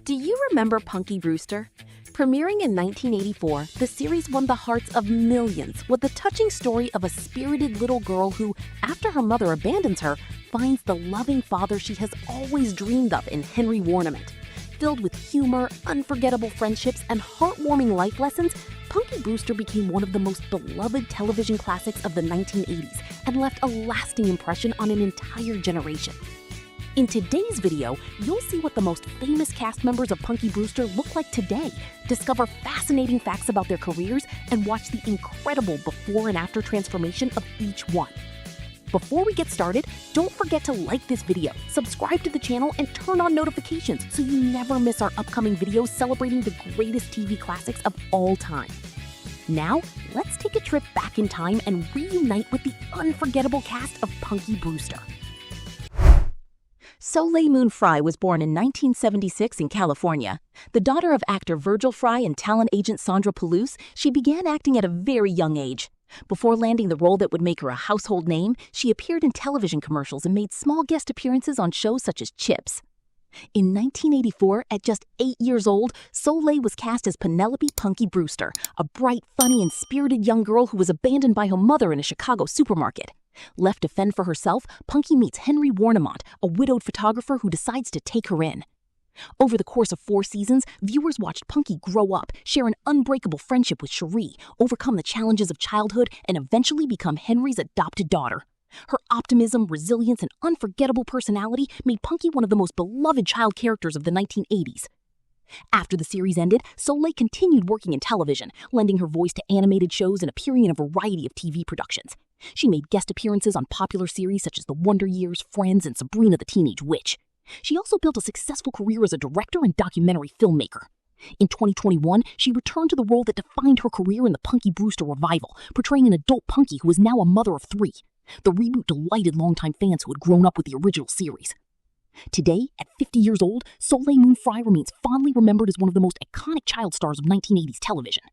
Do you remember Punky Brewster? Premiering in 1984, the series won the hearts of millions with the touching story of a spirited little girl who, after her mother abandons her, finds the loving father she has always dreamed of in Henry Warnimont. Filled with humor, unforgettable friendships, and heartwarming life lessons, Punky Brewster became one of the most beloved television classics of the 1980s and left a lasting impression on an entire generation. In today's video, you'll see what the most famous cast members of Punky Brewster look like today, discover fascinating facts about their careers, and watch the incredible before and after transformation of each one. Before we get started, don't forget to like this video, subscribe to the channel, and turn on notifications so you never miss our upcoming videos celebrating the greatest TV classics of all time. Now, let's take a trip back in time and reunite with the unforgettable cast of Punky Brewster. Soleil Moon Frye was born in 1976 in California. The daughter of actor Virgil Frye and talent agent Sandra Palouse, she began acting at a very young age. Before landing the role that would make her a household name, she appeared in television commercials and made small guest appearances on shows such as Chips. In 1984, at just 8 years old, Soleil was cast as Penelope Punky Brewster, a bright, funny, and spirited young girl who was abandoned by her mother in a Chicago supermarket. Left to fend for herself, Punky meets Henry Warnimont, a widowed photographer who decides to take her in. Over the course of 4 seasons, viewers watched Punky grow up, share an unbreakable friendship with Cherie, overcome the challenges of childhood, and eventually become Henry's adopted daughter. Her optimism, resilience, and unforgettable personality made Punky one of the most beloved child characters of the 1980s. After the series ended, Soleil continued working in television, lending her voice to animated shows and appearing in a variety of TV productions. She made guest appearances on popular series such as The Wonder Years, Friends, and Sabrina the Teenage Witch. She also built a successful career as a director and documentary filmmaker. In 2021, she returned to the role that defined her career in the Punky Brewster revival, portraying an adult Punky who is now a mother of 3. The reboot delighted longtime fans who had grown up with the original series. Today, at 50 years old, Soleil Moon Frye remains fondly remembered as one of the most iconic child stars of 1980s television.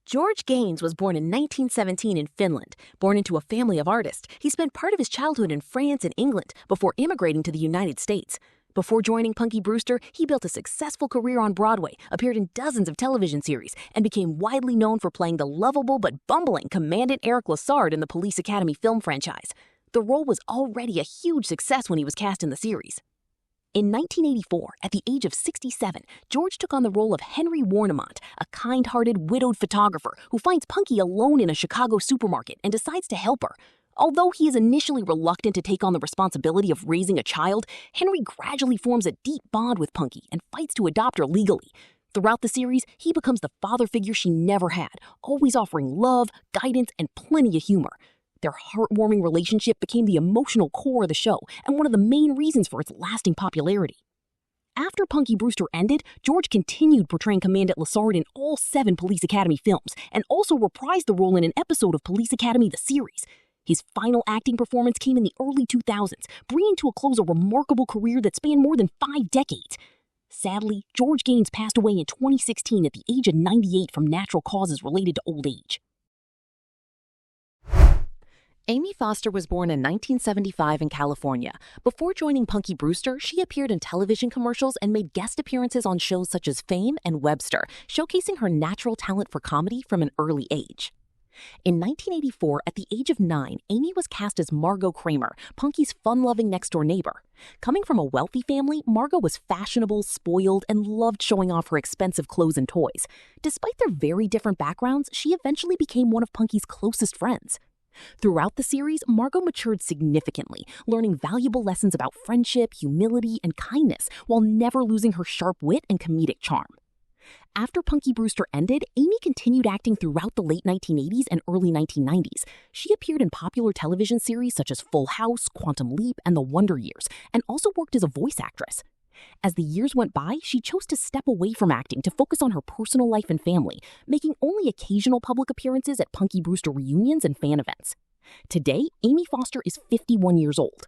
George Gaines was born in 1917 in Finland. Born into a family of artists, he spent part of his childhood in France and England before immigrating to the United States. Before joining Punky Brewster, he built a successful career on Broadway, appeared in dozens of television series, and became widely known for playing the lovable but bumbling Commandant Eric Lassard in the Police Academy film franchise. The role was already a huge success when he was cast in the series. In 1984, at the age of 67, George took on the role of Henry Warnimont, a kind-hearted, widowed photographer who finds Punky alone in a Chicago supermarket and decides to help her. Although he is initially reluctant to take on the responsibility of raising a child, Henry gradually forms a deep bond with Punky and fights to adopt her legally. Throughout the series, he becomes the father figure she never had, always offering love, guidance, and plenty of humor. Their heartwarming relationship became the emotional core of the show and one of the main reasons for its lasting popularity. After Punky Brewster ended, George continued portraying Commandant Lassard in all 7 Police Academy films and also reprised the role in an episode of Police Academy the series. His final acting performance came in the early 2000s, bringing to a close a remarkable career that spanned more than 5 decades. Sadly, George Gaines passed away in 2016 at the age of 98 from natural causes related to old age. Amy Foster was born in 1975 in California. Before joining Punky Brewster, she appeared in television commercials and made guest appearances on shows such as Fame and Webster, showcasing her natural talent for comedy from an early age. In 1984, at the age of 9, Amy was cast as Margot Kramer, Punky's fun-loving next-door neighbor. Coming from a wealthy family, Margot was fashionable, spoiled, and loved showing off her expensive clothes and toys. Despite their very different backgrounds, she eventually became one of Punky's closest friends. Throughout the series, Margot matured significantly, learning valuable lessons about friendship, humility, and kindness, while never losing her sharp wit and comedic charm. After Punky Brewster ended, Amy continued acting throughout the late 1980s and early 1990s. She appeared in popular television series such as Full House, Quantum Leap, and The Wonder Years, and also worked as a voice actress. As the years went by, she chose to step away from acting to focus on her personal life and family, making only occasional public appearances at Punky Brewster reunions and fan events. Today, Amy Foster is 51 years old.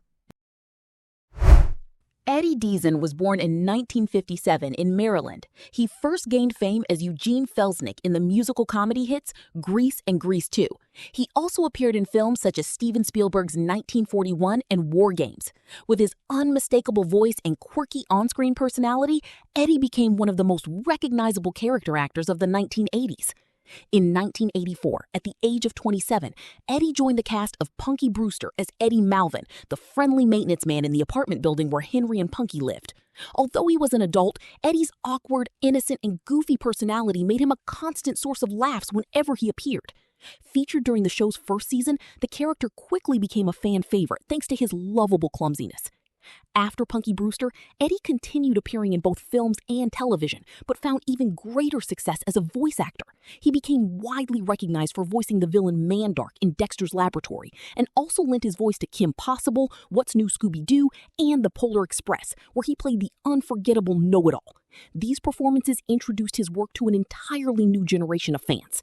Eddie Deason was born in 1957 in Maryland. He first gained fame as Eugene Felsnick in the musical comedy hits Grease and Grease 2. He also appeared in films such as Steven Spielberg's 1941 and War Games. With his unmistakable voice and quirky on-screen personality, Eddie became one of the most recognizable character actors of the 1980s. In 1984, at the age of 27, Eddie joined the cast of Punky Brewster as Eddie Malvin, the friendly maintenance man in the apartment building where Henry and Punky lived. Although he was an adult, Eddie's awkward, innocent, and goofy personality made him a constant source of laughs whenever he appeared. Featured during the show's first season, the character quickly became a fan favorite thanks to his lovable clumsiness. After Punky Brewster, Eddie continued appearing in both films and television, but found even greater success as a voice actor. He became widely recognized for voicing the villain Mandark in Dexter's Laboratory, and also lent his voice to Kim Possible, What's New Scooby-Doo, and The Polar Express, where he played the unforgettable know-it-all. These performances introduced his work to an entirely new generation of fans.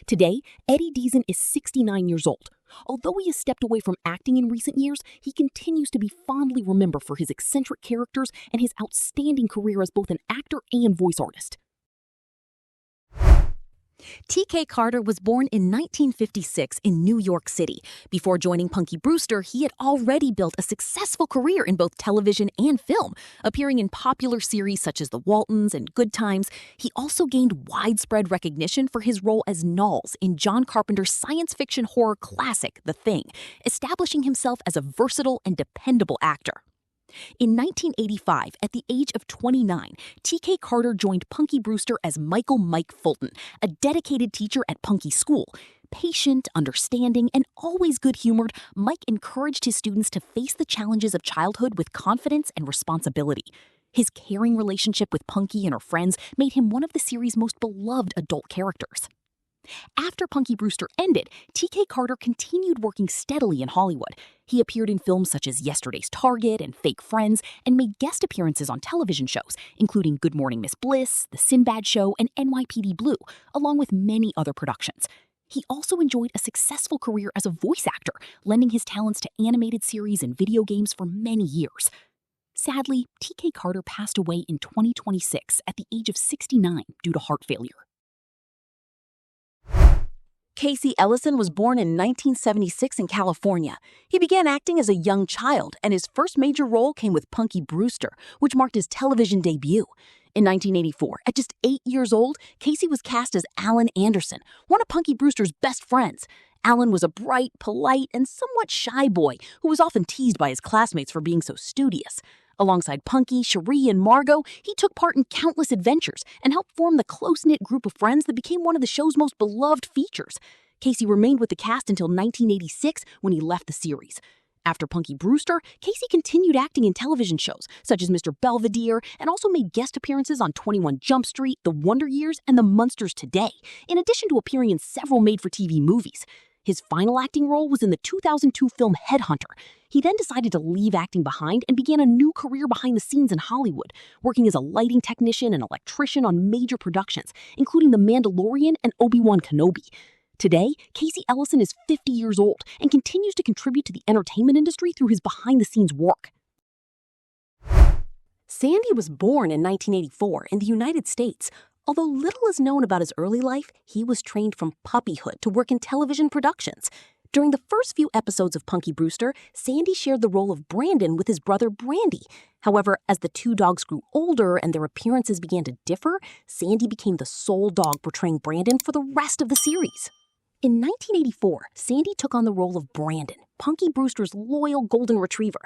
Today, Eddie Deason is 69 years old. Although he has stepped away from acting in recent years, he continues to be fondly remembered for his eccentric characters and his outstanding career as both an actor and voice artist. T.K. Carter was born in 1956 in New York City. Before joining Punky Brewster, he had already built a successful career in both television and film, appearing in popular series such as The Waltons and Good Times. He also gained widespread recognition for his role as Knowles in John Carpenter's science fiction horror classic, The Thing, establishing himself as a versatile and dependable actor. In 1985, at the age of 29, T.K. Carter joined Punky Brewster as Michael Mike Fulton, a dedicated teacher at Punky School. Patient, understanding, and always good-humored, Mike encouraged his students to face the challenges of childhood with confidence and responsibility. His caring relationship with Punky and her friends made him one of the series' most beloved adult characters. After Punky Brewster ended, T.K. Carter continued working steadily in Hollywood. He appeared in films such as Yesterday's Target and Fake Friends, and made guest appearances on television shows, including Good Morning Miss Bliss, The Sinbad Show, and NYPD Blue, along with many other productions. He also enjoyed a successful career as a voice actor, lending his talents to animated series and video games for many years. Sadly, T.K. Carter passed away in 2026 at the age of 69 due to heart failure. Casey Ellison was born in 1976 in California. He began acting as a young child, and his first major role came with Punky Brewster, which marked his television debut. In 1984, at just 8 years old, Casey was cast as Alan Anderson, one of Punky Brewster's best friends. Alan was a bright, polite, and somewhat shy boy who was often teased by his classmates for being so studious. Alongside Punky, Cherie, and Margot, he took part in countless adventures and helped form the close-knit group of friends that became one of the show's most beloved features. Casey remained with the cast until 1986 when he left the series. After Punky Brewster, Casey continued acting in television shows such as Mr. Belvedere and also made guest appearances on 21 Jump Street, The Wonder Years, and The Munsters Today, in addition to appearing in several made-for-TV movies. His final acting role was in the 2002 film Headhunter. He then decided to leave acting behind and began a new career behind the scenes in Hollywood, working as a lighting technician and electrician on major productions, including The Mandalorian and Obi-Wan Kenobi. Today, Casey Ellison is 50 years old and continues to contribute to the entertainment industry through his behind-the-scenes work. Sandy was born in 1984 in the United States. Although little is known about his early life, he was trained from puppyhood to work in television productions. During the first few episodes of Punky Brewster, Sandy shared the role of Brandon with his brother Brandy. However, as the two dogs grew older and their appearances began to differ, Sandy became the sole dog portraying Brandon for the rest of the series. In 1984, Sandy took on the role of Brandon, Punky Brewster's loyal golden retriever.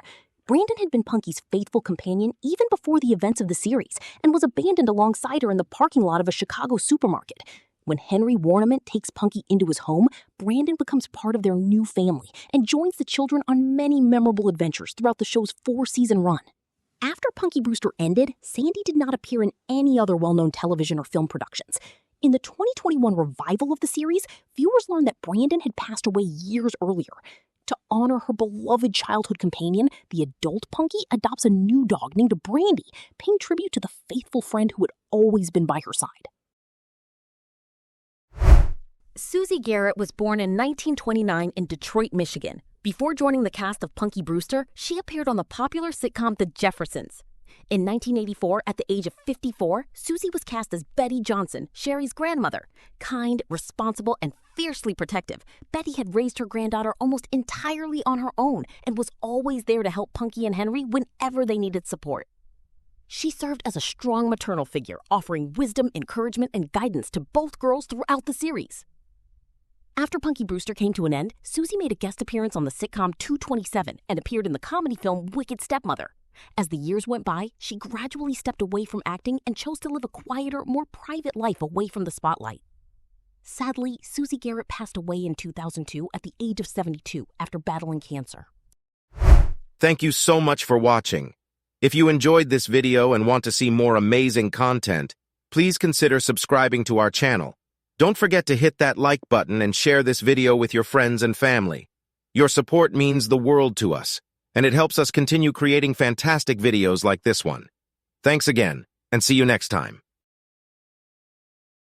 Brandon had been Punky's faithful companion even before the events of the series and was abandoned alongside her in the parking lot of a Chicago supermarket. When Henry Warnimont takes Punky into his home, Brandon becomes part of their new family and joins the children on many memorable adventures throughout the show's 4-season run. After Punky Brewster ended, Sandy did not appear in any other well-known television or film productions. In the 2021 revival of the series, viewers learned that Brandon had passed away years earlier. To honor her beloved childhood companion, the adult Punky adopts a new dog named Brandy, paying tribute to the faithful friend who had always been by her side. Susie Garrett was born in 1929 in Detroit, Michigan. Before joining the cast of Punky Brewster, she appeared on the popular sitcom The Jeffersons. In 1984, at the age of 54, Susie was cast as Betty Johnson, Sherry's grandmother. Kind, responsible, and fiercely protective, Betty had raised her granddaughter almost entirely on her own and was always there to help Punky and Henry whenever they needed support. She served as a strong maternal figure, offering wisdom, encouragement, and guidance to both girls throughout the series. After Punky Brewster came to an end, Susie made a guest appearance on the sitcom 227 and appeared in the comedy film Wicked Stepmother. As the years went by, she gradually stepped away from acting and chose to live a quieter, more private life away from the spotlight. Sadly, Susie Garrett passed away in 2002 at the age of 72 after battling cancer. Thank you so much for watching. If you enjoyed this video and want to see more amazing content, please consider subscribing to our channel. Don't forget to hit that like button and share this video with your friends and family. Your support means the world to us, and it helps us continue creating fantastic videos like this one. Thanks again, and see you next time.